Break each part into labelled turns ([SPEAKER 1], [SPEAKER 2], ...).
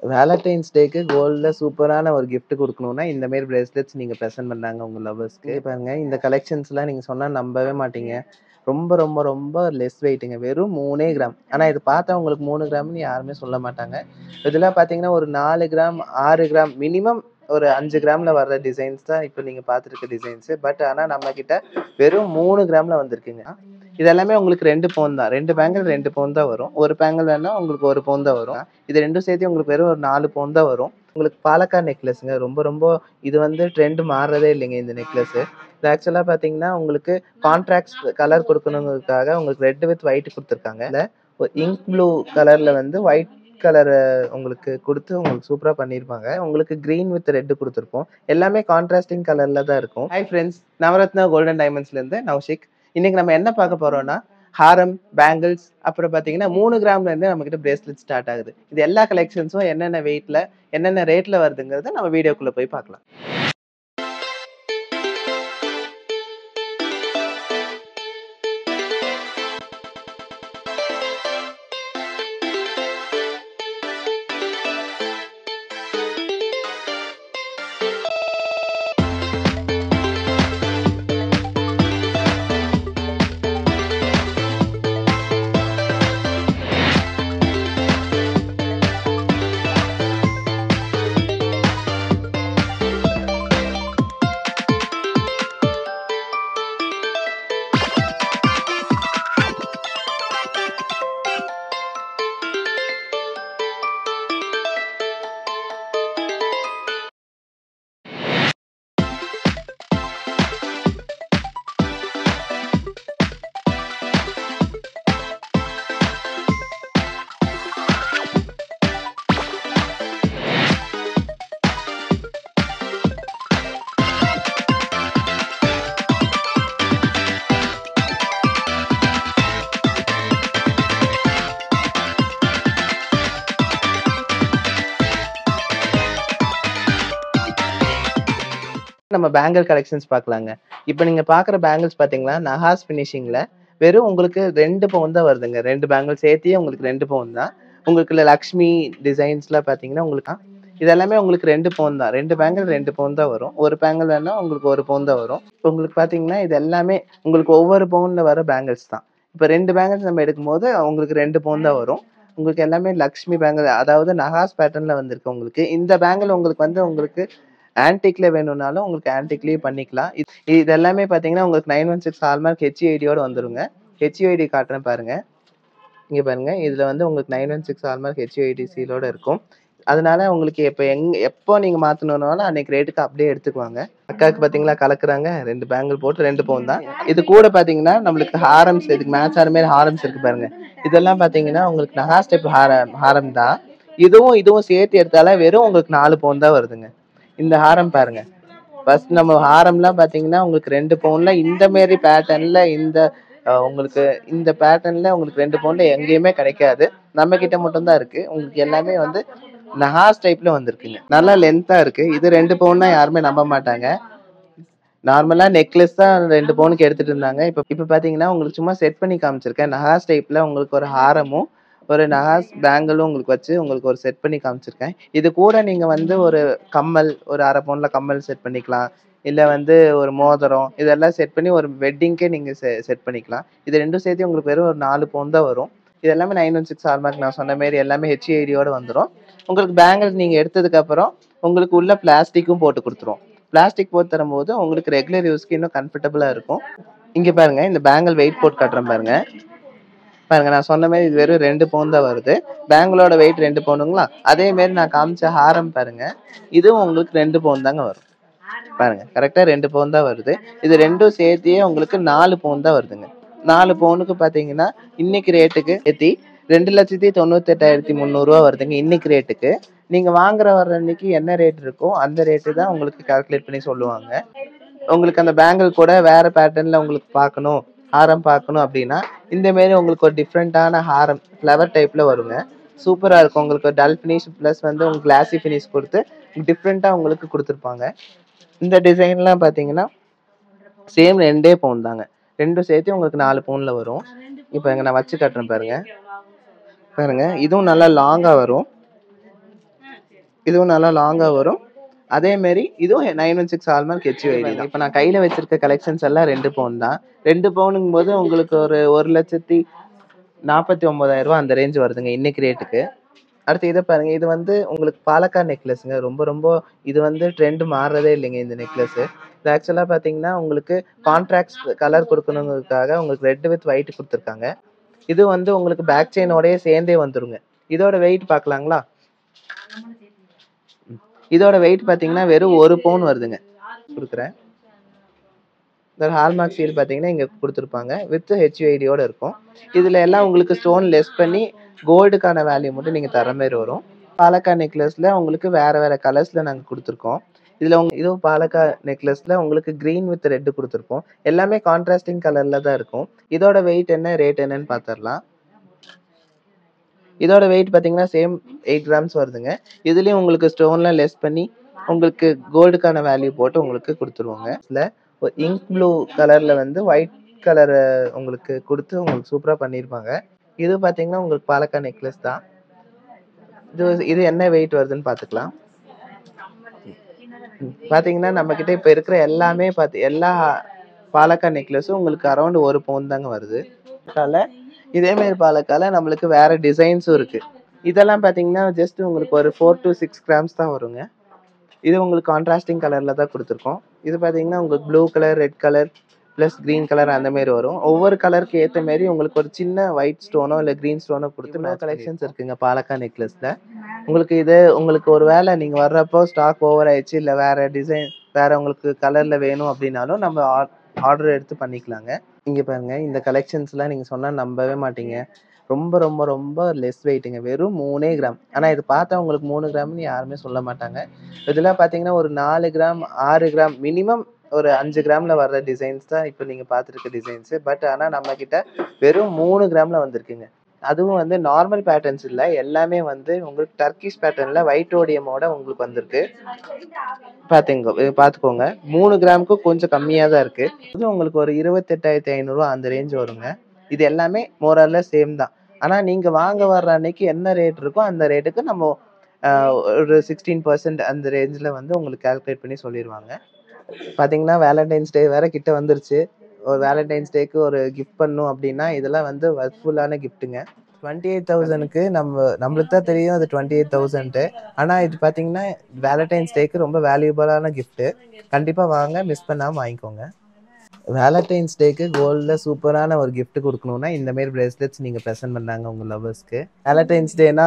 [SPEAKER 1] Valentine's டேக்கு கோல்டில் சூப்பரான ஒரு gift கொடுக்கணும்னா இந்த மாதிரி பிரேஸ்லெட்ஸ் நீங்கள் ப்ரெசென்ட் பண்ணாங்க உங்கள் லவர்ஸ்க்கு. பாருங்க இந்த கலெக்ஷன்ஸ்லாம் நீங்கள் சொன்னால் நம்பவே மாட்டீங்க. ரொம்ப ரொம்ப ரொம்ப லெஸ் வெயிட்டுங்க, வெறும் 3 கிராம். ஆனால் இது பார்த்தா உங்களுக்கு 3 கிராம்னு யாருமே சொல்ல மாட்டாங்க. இதெல்லாம் பார்த்தீங்கன்னா ஒரு 4 கிராம் 6 கிராம் மினிமம் ஒரு 5 கிராமில் வர்ற டிசைன்ஸ் தான் இப்போ நீங்கள் பார்த்துருக்க டிசைன்ஸு. பட் ஆனால் நம்மக்கிட்ட வெறும் 3 கிராமில் வந்திருக்குங்க. இது எல்லாமே உங்களுக்கு 2 பவுன் தான். 2 பேங்கிள் 2 பவுன் தான் வரும். ஒரு பேங்கிள் வேணா உங்களுக்கு 1 பவுன் தான் வரும். இது ரெண்டும் சேர்த்து உங்களுக்கு வெறும் ஒரு 4 பவுன் தான் வரும். உங்களுக்கு பாலக்காட் நெக்லஸ்ங்க. ரொம்ப ரொம்ப இது வந்து ட்ரெண்ட் மாறுறதே இல்லைங்க இந்த நெக்லஸ். இது ஆக்சுவலாக பார்த்தீங்கன்னா உங்களுக்கு கான்ட்ராக்ட் கலர் கொடுக்கணுங்கிறதுக்காக உங்களுக்கு ரெட் வித் ஒயிட் கொடுத்துருக்காங்க. இல்லை ஒரு இங்க் ப்ளூ கலரில் வந்து ஒயிட் கலர் உங்களுக்கு கொடுத்து உங்களுக்கு சூப்பராக பண்ணியிருப்பாங்க. உங்களுக்கு க்ரீன் வித் ரெட் கொடுத்துருப்போம். எல்லாமே கான்ட்ராஸ்டிங் கலரில் தான் இருக்கும். ஹாய் ஃப்ரெண்ட்ஸ், நவரத்னா கோல்டன் டைமண்ட்ஸ்லேருந்து நௌஷிக். இன்னைக்கு நம்ம என்ன பார்க்க போறோம்னா ஹாரம், பேங்கிள்ஸ், அப்புறம் பார்த்தீங்கன்னா 3 கிராம்ல இருந்து நம்ம கிட்ட பிரேஸ்லெட் ஸ்டார்ட் ஆகுது. இது எல்லா கலெக்ஷன்ஸும் என்னென்ன வெயிட்ல என்னென்ன ரேட்ல வருதுங்கிறத நம்ம வீடியோக்குள்ள போய் பார்க்கலாம். நம்ம பேங்கிள் கலெக்ஷன்ஸ் பார்க்கலாங்க. இப்போ நீங்க பார்க்குற பேங்கிள்ஸ் பார்த்தீங்கன்னா நஹாஸ் ஃபினிஷிங்ல வெறும் உங்களுக்கு 2 பவுன் தான் வருதுங்க. 2 பேங்கிள் சேர்த்தியே உங்களுக்கு 2 பவுன் தான். உங்களுக்கு லக்ஷ்மி டிசைன்ஸ்லாம் பார்த்தீங்கன்னா உங்களுக்கு இது எல்லாமே உங்களுக்கு 2 பவுன் தான். 2 பேங்கிள் 2 பவுன் தான் வரும். ஒரு பேங்கிள் வேணா உங்களுக்கு 1 பவுன் தான் வரும். உங்களுக்கு பார்த்தீங்கன்னா இது எல்லாமே உங்களுக்கு ஒவ்வொரு பவுன்ல வர பேங்கிள்ஸ் தான். இப்போ 2 பேங்கிள்ஸ் நம்ம எடுக்கும்போது உங்களுக்கு 2 பவுன் தான் வரும். உங்களுக்கு எல்லாமே லக்ஷ்மி பேங்கிள், அதாவது நஹாஸ் பேட்டர்ன்ல வந்திருக்கு. உங்களுக்கு இந்த பேங்கிள் உங்களுக்கு வந்து உங்களுக்கு ஆன்டிக்ல வேணும்னாலும் உங்களுக்கு ஆன்டிக்லயே பண்ணிக்கலாம். இது எல்லாமே பார்த்தீங்கன்னா உங்களுக்கு 916 ஹால்மார்க் ஹெச்ஐடியோட வந்துருங்க. ஹெச்ஐடி காட்டுறேன் பாருங்க. இங்க பாருங்க, இதுல வந்து உங்களுக்கு 916 ஹால்மார்க் ஹெச்ஐடி சீலோட இருக்கும். அதனால உங்களுக்கு எப்போ நீங்க மாத்தணும்னாலும் அன்னைக்கு ரேட்டுக்கு அப்படியே எடுத்துக்குவாங்க. அக்காவுக்கு பாத்தீங்களா கலக்குறாங்க. 2 பேங்கிள் போட்டு 2 பவுன் தான். இது கூட பாத்தீங்கன்னா நம்மளுக்கு ஹாரம்ஸ், இதுக்கு மேட்ச் ஆகிற மாதிரி ஹாரம்ஸ் இருக்கு பாருங்க. இதெல்லாம் பாத்தீங்கன்னா உங்களுக்கு நஹாஸ் டைப் ஹாரம் தான். இதுவும் சேர்த்து எடுத்தாலே வெறும் உங்களுக்கு 4 பவுன் தான் வருதுங்க. இந்த ஹாரம் பாருங்க. ஃபர்ஸ்ட் நம்ம ஹாரம்லாம் பாத்தீங்கன்னா உங்களுக்கு 2 பவுன்ல இந்த மாதிரி பேட்டர்ன்ல உங்களுக்கு இந்த பேட்டர்ன்ல உங்களுக்கு 2 பவுன்ல எங்கேயுமே கிடைக்காது. நம்ம கிட்ட மட்டும் தான் இருக்கு. உங்களுக்கு எல்லாமே வந்து நஹாஸ் டைப்ல வந்திருக்குங்க. நல்லா லென்த்தா இருக்கு. இது 2 பவுன்னா யாருமே நம்ப மாட்டாங்க. நார்மலா நெக்லஸ் தான் 2 பவுனுக்கு எடுத்துட்டு இருந்தாங்க. இப்ப பாத்தீங்கன்னா உங்களுக்கு சும்மா செட் பண்ணி காமிச்சிருக்கேன். நஹாஸ் டைப்ல உங்களுக்கு ஒரு ஹாரமும் ஒரு நஹாஸ் பேங்கிளும் உங்களுக்கு வச்சு உங்களுக்கு ஒரு செட் பண்ணி காமிச்சிருக்கேன். இது கூட நீங்க வந்து ஒரு கம்மல், ஒரு 1/2 பவுன்ல கம்மல் செட் பண்ணிக்கலாம். இல்ல வந்து ஒரு மோதிரம், இதெல்லாம் செட் பண்ணி ஒரு வெட்டிங்க்கே நீங்க செட் பண்ணிக்கலாம். இது ரெண்டும் சேர்த்து உங்களுக்கு வெறும் ஒரு 4 பவுன் தான் வரும். இது எல்லாமே 916 ஹால்மார்க். நான் சொன்ன மாதிரி எல்லாமே ஹெச்ஐடியோட வந்துடும். உங்களுக்கு பேங்கிள்ஸ் நீங்க எடுத்ததுக்கு அப்புறம் உங்களுக்கு உள்ள பிளாஸ்டிக்கும் போட்டு கொடுத்துரும். பிளாஸ்டிக் போட்டு தரும்போது உங்களுக்கு ரெகுலர் யூஸ்க்கு இன்னும் கம்ஃபர்டபுளா இருக்கும். இங்க பாருங்க, இந்த பேங்கிள் வெயிட் போட்டு காட்டுறேன் பாருங்க. பாருங்க, நான் சொன்ன மாதிரி இது வெறும் 2 பவுன் தான் வருது. பேங்கிளோட வெயிட் 2 பவுனுங்களா. அதே மாதிரி நான் காமிச்ச ஹாரம் பாருங்க, இதுவும் உங்களுக்கு 2 பவுன் தாங்க வரும். பாருங்க, கரெக்டா 2 பவுன் தான் வருது. இது ரெண்டும் சேர்த்தியே உங்களுக்கு 4 பவுன் தான் வருதுங்க. 4 பவுனுக்கு பாத்தீங்கன்னா இன்னைக்கு ரேட்டுக்கு ஏத்தி 2,98,300 வருதுங்க இன்னைக்கு ரேட்டுக்கு. நீங்க வர்ற அன்னைக்கு என்ன ரேட் இருக்கோ அந்த ரேட்டு தான் உங்களுக்கு கால்குலேட் பண்ணி சொல்லுவாங்க. உங்களுக்கு அந்த பேங்கிள் கூட வேற பேட்டர்ன்ல உங்களுக்கு பார்க்கணும், ஹாரம் பார்க்கணும் அப்படின்னா இந்த மாதிரி உங்களுக்கு ஒரு டிஃப்ரெண்டான ஹாரம் ஃப்ளவர் டைப்ல வருங்க. சூப்பரா இருக்கும். உங்களுக்கு டல் ஃபினிஷ் பிளஸ் வந்து உங்களுக்கு கிளாசி ஃபினிஷ் கொடுத்து டிஃப்ரெண்டா உங்களுக்கு கொடுத்துருப்பாங்க. இந்த டிசைன்லாம் பார்த்தீங்கன்னா சேம் 2 பவுன் தாங்க. ரெண்டும் சேர்த்து உங்களுக்கு 4 பவுன்ல வரும். இப்போ நான் வச்சு காட்டுறேன் பாருங்க. பாருங்க, இதுவும் நல்லா லாங்கா வரும். இதுவும் நல்லா லாங்கா வரும். அதே மாதிரி இதுவும் 916 ஹால்மார்க் HUID தான். இப்போ நான் கையில வச்சிருக்க கலெக்ஷன்ஸ் எல்லாம் 2 பவுன் தான். 2 பவுனுங்கும் போது உங்களுக்கு ஒரு 1,49,000 ரூபா அந்த ரேஞ்ச் வருதுங்க இன்னைக்கு ரேட்டுக்கு. அடுத்து இதை பாருங்க, இது வந்து உங்களுக்கு பாலக்காட் நெக்லஸ்ங்க. ரொம்ப ரொம்ப இது வந்து ட்ரெண்ட் மாறுறதே இல்லைங்க இந்த நெக்லஸ். இது ஆக்சுவலா பாத்தீங்கன்னா உங்களுக்கு கான்ட்ராக்ட் கலர் கொடுக்கணுங்கிறதுக்காக உங்களுக்கு ரெட் வித் ஒயிட் கொடுத்துருக்காங்க. இது வந்து உங்களுக்கு பேக் செயினோடய சேர்ந்தே வந்துருங்க. இதோட வெயிட் பார்க்கலாங்களா? இதோட வெயிட் பார்த்தீங்கன்னா வெறும் 1 பவுன் வருதுங்க. கொடுக்குறேன். இந்த ஹால்மார்க் சீல் பார்த்தீங்கன்னா இங்கே கொடுத்துருப்பாங்க. வித் HUIDயோட இருக்கும். இதில் எல்லாம் உங்களுக்கு ஸ்டோன் லெஸ் பண்ணி கோல்டுக்கான வேல்யூ மட்டும் நீங்கள் தர மாதிரி வரும். பாலக்காட் நெக்லஸில் உங்களுக்கு வேறு வேறு கலர்ஸில் நாங்கள் கொடுத்துருக்கோம். இதில் இதுவும் பாலக்காட் நெக்லஸில் உங்களுக்கு க்ரீன் வித் ரெட்டு கொடுத்துருக்கோம். எல்லாமே கான்ட்ராஸ்டிங் கலரில் தான் இருக்கும். இதோட வெயிட் என்ன, ரேட் என்னன்னு பார்த்துடலாம். இதோட வெயிட் பார்த்தீங்கன்னா சேம் 8 கிராம்ஸ் வருதுங்க. இதுலேயும் உங்களுக்கு ஸ்டோன்லாம் லெஸ் பண்ணி உங்களுக்கு கோல்டுக்கான வேல்யூ போட்டு உங்களுக்கு கொடுத்துருவாங்க. இதில் ஒரு இங்க் ப்ளூ கலரில் வந்து ஒயிட் கலர் உங்களுக்கு கொடுத்து உங்களுக்கு சூப்பராக பண்ணியிருப்பாங்க. இது பார்த்தீங்கன்னா உங்களுக்கு பாலக்காட் நெக்லஸ் தான். இது என்ன வெயிட் வருதுன்னு பார்த்துக்கலாம். பார்த்தீங்கன்னா நம்மக்கிட்ட இப்போ இருக்கிற எல்லாமே எல்லா பாலக்காட் நெக்லஸும் உங்களுக்கு அரௌண்ட் 1 பவுன் தாங்க வருது. இதே மாதிரி பாலக்கால நம்மளுக்கு வேற டிசைன்ஸும் இருக்கு. இதெல்லாம் பார்த்தீங்கன்னா ஜஸ்ட் உங்களுக்கு ஒரு 4 to 6 கிராம்ஸ் தான் வருங்க. இது உங்களுக்கு கான்ட்ராஸ்டிங் கலர்ல தான் கொடுத்துருக்கோம். இது பார்த்தீங்கன்னா உங்களுக்கு blue colour, red colour plus green colour அந்த மாதிரி வரும். ஒவ்வொரு கலருக்கு ஏற்ற மாரி உங்களுக்கு ஒரு சின்ன ஒயிட் ஸ்டோனோ இல்லை க்ரீன் ஸ்டோனோ கொடுத்து கலெக்ஷன்ஸ் இருக்குங்க பாலக்காட் நெக்லஸில். உங்களுக்கு ஒரு வேளை நீங்கள் வர்றப்போ ஸ்டாக் ஓவர் ஆயிடுச்சு, இல்லை வேற டிசைன் வேற உங்களுக்கு கலரில் வேணும் அப்படின்னாலும் நம்ம ஆர்டர் எடுத்து பண்ணிக்கலாங்க. இங்கே பாருங்க, இந்த கலெக்ஷன்ஸ்லாம் நீங்கள் சொன்னால் நம்பவே மாட்டீங்க. ரொம்ப ரொம்ப ரொம்ப லெஸ் வெயிட்டுங்க. வெறும் 3 கிராம். ஆனால் இது பார்த்தா உங்களுக்கு 3 கிராம்னு யாருமே சொல்ல மாட்டாங்க. இதெல்லாம் பார்த்தீங்கன்னா ஒரு 4 கிராம் 6 கிராம் மினிமம் ஒரு 5 கிராம்ல வர்ற டிசைன்ஸ் தான் இப்போ நீங்கள் பார்த்துருக்க டிசைன்ஸு. பட் ஆனால் நம்மக்கிட்ட வெறும் 3 கிராமில் வந்திருக்குங்க. அதுவும் வந்து நார்மல் பேட்டர்ன்ஸ் இல்லை, எல்லாமே வந்து உங்களுக்கு டர்க்கிஷ் பேட்டர்னில் ஒயிட் ஓடியமோட உங்களுக்கு வந்திருக்கு. பார்த்துக்கோங்க. 3 கிராமுக்கு கொஞ்சம் கம்மியாக தான் இருக்குது. இது உங்களுக்கு ஒரு 28,500 அந்த ரேஞ்ச் வருங்க. இது எல்லாமே மோரல்ல சேம் தான். ஆனால் நீங்கள் வாங்க வர்ற அன்னைக்கு என்ன ரேட் இருக்கோ அந்த ரேட்டுக்கு நம்ம ஒரு 16% அந்த ரேஞ்சில் வந்து உங்களுக்கு கால்குலேட் பண்ணி சொல்லிடுவாங்க. பார்த்தீங்கன்னா வேலண்டைன்ஸ் டே வேறு கிட்ட வந்துருச்சு. ஒரு வேலண்டைன்ஸ் டேக்கு ஒரு கிஃப்ட் பண்ணும் அப்படின்னா இதெல்லாம் வந்து ஒர்த்ஃபுல்லான கிஃப்ட்டுங்க. 28,000க்கு நம்மளுக்கு தான் தெரியும் அது 28,000. ஆனால் இது பார்த்தீங்கன்னா வேலண்டைன்ஸ் டேக்கு ரொம்ப வேல்யூபிளான கிஃப்ட்டு. கண்டிப்பாக வாங்க, மிஸ் பண்ணாமல் வாங்கிக்கோங்க. வேலண்டைன்ஸ் டேக்கு கோல்டில் சூப்பரான ஒரு கிஃப்ட் கொடுக்கணுன்னா இந்தமாரி ப்ரேஸ்லெட்ஸ் நீங்கள் ப்ரெசென்ட் பண்ணாங்க உங்கள் லவர்ஸ்க்கு. வேலண்டைன்ஸ் டேனா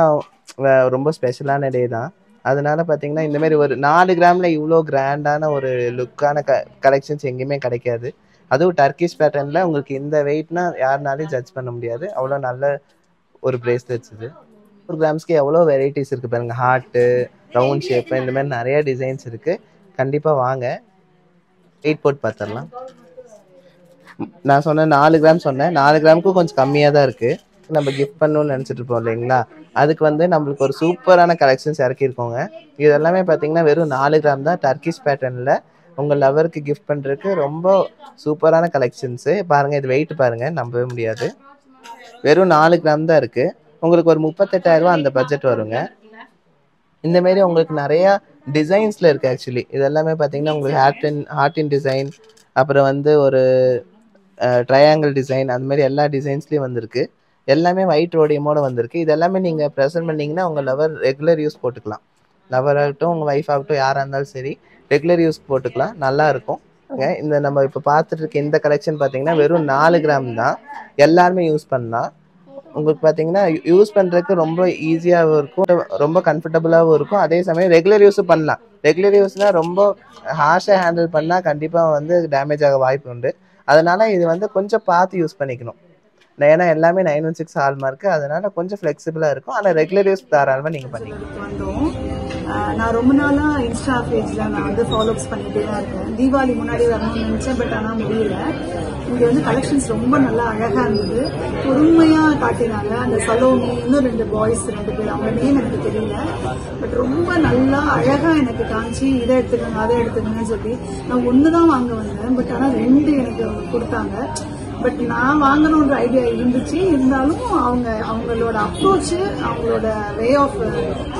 [SPEAKER 1] ரொம்ப ஸ்பெஷலான டே தான். அதனால பார்த்தீங்கன்னா இந்தமாரி ஒரு 4 கிராமில் இவ்வளோ கிராண்டான ஒரு லுக்கான கலெக்ஷன்ஸ் எங்கேயுமே கிடைக்காது. அதுவும் டர்க்கிஷ் பேட்டர்னில் உங்களுக்கு இந்த வெயிட்னா யாருனாலையும் ஜட்ஜ் பண்ண முடியாது. அவ்வளோ நல்ல ஒரு பிரேஸ்லெட்ஸ் இது. 4 கிராம்ஸ்க்கு எவ்வளோ வெரைட்டிஸ் இருக்குது பாருங்கள். ஹார்ட்டு, ரவுண்ட் ஷேப்பு, இந்த மாதிரி நிறைய டிசைன்ஸ் இருக்குது. கண்டிப்பாக வாங்க, வெயிட் போட்டு பார்த்துடலாம். நான் சொன்னேன் 4 கிராம் சொன்னேன். 4 கிராமுக்கும் கொஞ்சம் கம்மியாக தான் இருக்குது. நம்ம கிஃப்ட் பண்ணணும்னு நினச்சிட்டு இருப்போம் இல்லைங்களா, அதுக்கு வந்து நம்மளுக்கு ஒரு சூப்பரான கலெக்ஷன்ஸ் இறக்கியிருக்கோங்க. இது எல்லாமே பார்த்தீங்கன்னா வெறும் 4 கிராம் தான். டர்க்கிஷ் பேட்டர்னில் உங்கள் லவருக்கு கிஃப்ட் பண்ணுறதுக்கு ரொம்ப சூப்பரான கலெக்ஷன்ஸு. பாருங்கள், இது வெயிட் பாருங்கள், நம்பவே முடியாது. வெறும் 4 கிராம் தான் இருக்குது. உங்களுக்கு ஒரு 38,000 ரூபா அந்த பட்ஜெட் வருங்க. இந்தமாரி உங்களுக்கு நிறையா டிசைன்ஸில் இருக்குது. ஆக்சுவலி இது எல்லாமே பார்த்தீங்கன்னா உங்களுக்கு ஹார்டின் டிசைன், அப்புறம் வந்து ஒரு ட்ரையாங்கிள் டிசைன், அந்த மாதிரி எல்லா டிசைன்ஸ்லேயும் வந்திருக்கு. எல்லாமே ஒயிட் ரோடியமோட வந்திருக்கு. இது எல்லாமே நீங்கள் ப்ரெசென்ட் பண்ணிங்கன்னா உங்கள் லவர் ரெகுலர் யூஸ் போட்டுக்கலாம். லவர் ஆகட்டும், உங்கள் ஒய்ஃப் ஆகட்டும், யாராக இருந்தாலும் சரி ரெகுலர் யூஸ் போட்டுக்கலாம், நல்லாயிருக்கும். இந்த நம்ம இப்போ பார்த்துட்டு இருக்க இந்த கலெக்ஷன் பார்த்தீங்கன்னா வெறும் 4 கிராம் தான். எல்லாருமே யூஸ் பண்ணலாம். உங்களுக்கு பார்த்தீங்கன்னா யூஸ் பண்ணுறதுக்கு ரொம்ப ஈஸியாகவும் இருக்கும், ரொம்ப கம்ஃபர்டபுளாகவும் இருக்கும். அதே சமயம் ரெகுலர் யூஸும் பண்ணலாம். ரெகுலர் யூஸ்னால் ரொம்ப ஹார்ஷாக ஹேண்டில் பண்ணால் கண்டிப்பாக வந்து டேமேஜ் ஆக வாய்ப்பு உண்டு. அதனால் இது வந்து கொஞ்சம் பார்த்து யூஸ் பண்ணிக்கணும். ஏன்னா எல்லாமே 916 ஹால்மார்க்கு, அதனால கொஞ்சம் ஃப்ளெக்சிபிளாக இருக்கும். ஆனால் ரெகுலர் யூஸ் தாராளமாக நீங்கள் பண்ணிக்கலாம்.
[SPEAKER 2] நான் ரொம்ப நாளாக இன்ஸ்டா பேஜில் நான் வந்து ஃபாலோஅப்ஸ் பண்ணிகிட்டே தான் இருக்கேன். தீபாவளி முன்னாடி வரணும்னு நினச்சேன், பட் ஆனால் முடியல. இங்கே வந்து கலெக்ஷன்ஸ் ரொம்ப நல்லா அழகாக இருந்தது. பொறுமையாக காட்டினாங்க. அந்த சலோனி, இன்னும் 2 பாய்ஸ் 2 பேர், அவங்க நேம் எனக்கு தெரியல, பட் ரொம்ப நல்லா அழகாக எனக்கு காமிச்சு இதை எடுத்துக்கோங்க அதை எடுத்துக்கோங்கன்னு சொல்லி நான் 1 தான் வாங்க வந்தேன். பட் ஆனால் 2 எனக்கு கொடுத்தாங்க. பட் நான் வாங்கணுன்ற ஐடியா இருந்துச்சு. இருந்தாலும் அவங்களோட அப்ரோச், அவங்களோட வே ஆஃப்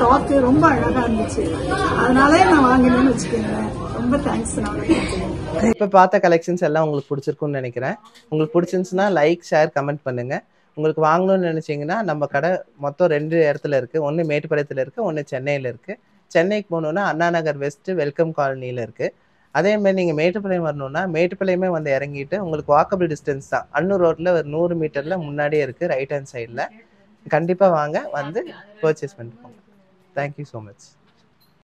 [SPEAKER 2] டாக் ரொம்ப அழகா இருந்துச்சு. அதனாலே நான் வாங்கினேன்னு வச்சுக்கோங்களேன். ரொம்ப தேங்க்ஸ்.
[SPEAKER 1] இப்ப பார்த்த கலெக்ஷன்ஸ் எல்லாம் உங்களுக்கு பிடிச்சிருக்கும்னு நினைக்கிறேன். உங்களுக்கு பிடிச்சிருந்துச்சுன்னா லைக், ஷேர், கமெண்ட் பண்ணுங்க. உங்களுக்கு வாங்கணும்னு நினைச்சீங்கன்னா நம்ம கடை மொத்தம் 2 இடத்துல இருக்கு. ஒன்று மேட்டுப்பாளையத்தில் இருக்கு, ஒன்று சென்னையில் இருக்கு. சென்னைக்கு போகணுன்னா அண்ணா நகர் வெஸ்ட் வெல்கம் காலனியில் இருக்கு. அதே மாதிரி நீங்கள் மேட்டுப்பாளையம் வரணும்னா மேட்டுப்பாளையமே வந்து இறங்கிட்டு உங்களுக்கு வாக்கபிள் டிஸ்டன்ஸ் தான். அன்னூர் ரோட்டில் ஒரு 100 மீட்டர்ல முன்னாடியே இருக்கு, ரைட் ஹேண்ட் சைடில். கண்டிப்பாக வாங்க, வந்து பர்ச்சேஸ் பண்ணிட்டு போங்க. Thank you so much.